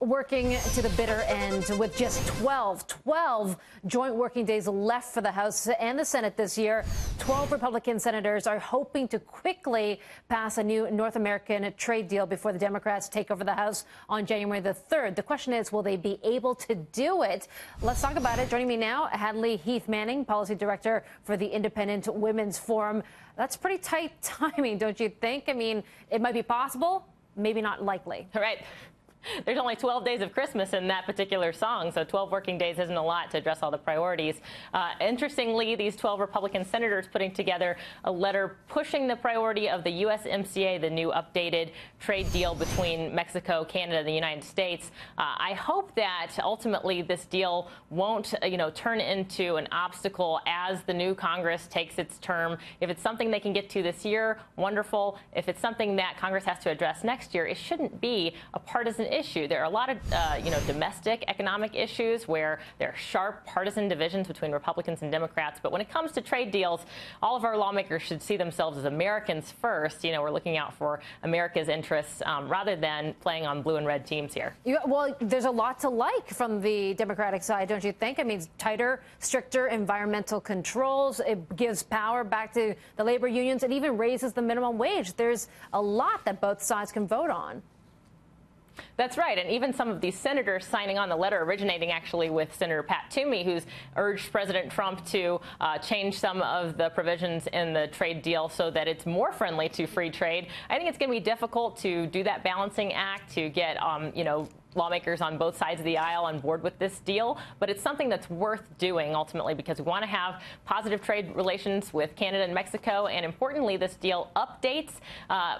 Working to the bitter end with just 12 joint working days left for the House and the Senate this year. 12 Republican senators are hoping to quickly pass a new North American trade deal before the Democrats take over the House on January the 3rd. The question is, will they be able to do it? Let's talk about it. Joining me now, Hadley Heath Manning, Policy Director for the Independent Women's Forum. That's pretty tight timing, don't you think? I mean, it might be possible, maybe not likely. Right. There's only 12 days of Christmas in that particular song, so 12 working days isn't a lot to address all the priorities. Interestingly, these 12 Republican senators putting together a letter pushing the priority of the USMCA, the new updated trade deal between Mexico, Canada, and the United States. I hope that ultimately this deal won't, turn into an obstacle as the new Congress takes its term. If it's something they can get to this year, wonderful. If it's something that Congress has to address next year, it shouldn't be a partisan issue. There are a lot of, domestic economic issues where there are sharp partisan divisions between Republicans and Democrats. But when it comes to trade deals, all of our lawmakers should see themselves as Americans first. We're looking out for America's interests rather than playing on blue and red teams here. Yeah, well, there's a lot to like from the Democratic side, don't you think? I mean, tighter, stricter environmental controls. It gives power back to the labor unions. It even raises the minimum wage. There's a lot that both sides can vote on. That's right. And even some of these senators signing on the letter, originating actually with Senator Pat Toomey, who's urged President Trump to change some of the provisions in the trade deal so that it's more friendly to free trade. I think it's going to be difficult to do that balancing act, to get, lawmakers on both sides of the aisle on board with this deal. But it's something that's worth doing ultimately because we want to have positive trade relations with Canada and Mexico. And importantly, this deal updates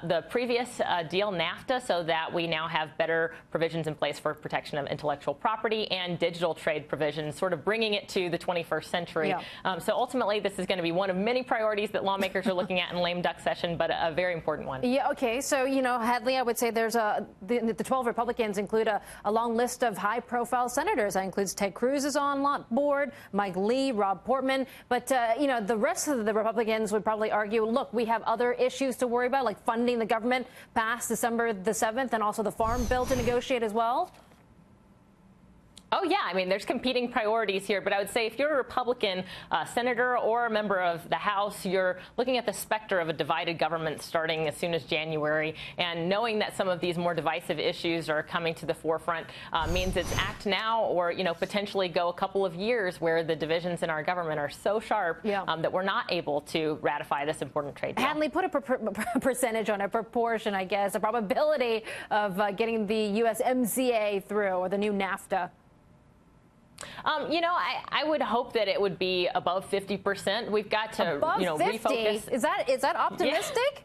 the previous deal, NAFTA, so that we now have better provisions in place for protection of intellectual property and digital trade provisions, sort of bringing it to the 21st century. Yeah. So ultimately, this is going to be one of many priorities that lawmakers are looking at in lame duck session, but a very important one. Yeah, OK. So, Hadley, I would say there's the 12 Republicans include a long list of high-profile senators. That includes Ted Cruz is on board, Mike Lee, Rob Portman. But, the rest of the Republicans would probably argue, look, we have other issues to worry about, like funding the government past December the 7th and also the Farm Bill to negotiate as well. Oh, yeah. I mean, there's competing priorities here. But I would say if you're a Republican senator or a member of the House, you're looking at the specter of a divided government starting as soon as January. And knowing that some of these more divisive issues are coming to the forefront means it's act now or, potentially go a couple of years where the divisions in our government are so sharp that we're not able to ratify this important trade deal. Hadley, put a percentage on a proportion, I guess, a probability of getting the USMCA through or the new NAFTA. I would hope that it would be above 50%. We've got to, above 50? refocus. Is that optimistic? Yeah.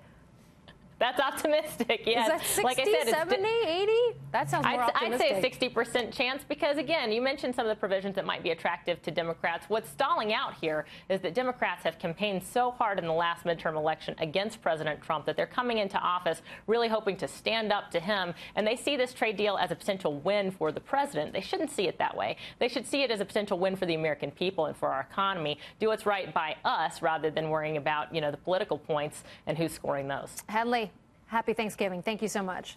That's optimistic, yes. Is that 60, like I said, 70, 80? That sounds more optimistic. I'd say a 60% chance because, again, you mentioned some of the provisions that might be attractive to Democrats. What's stalling out here is that Democrats have campaigned so hard in the last midterm election against President Trump that they're coming into office really hoping to stand up to him. And they see this trade deal as a potential win for the president. They shouldn't see it that way. They should see it as a potential win for the American people and for our economy. Do what's right by us rather than worrying about, the political points and who's scoring those. Hadley, happy Thanksgiving. Thank you so much.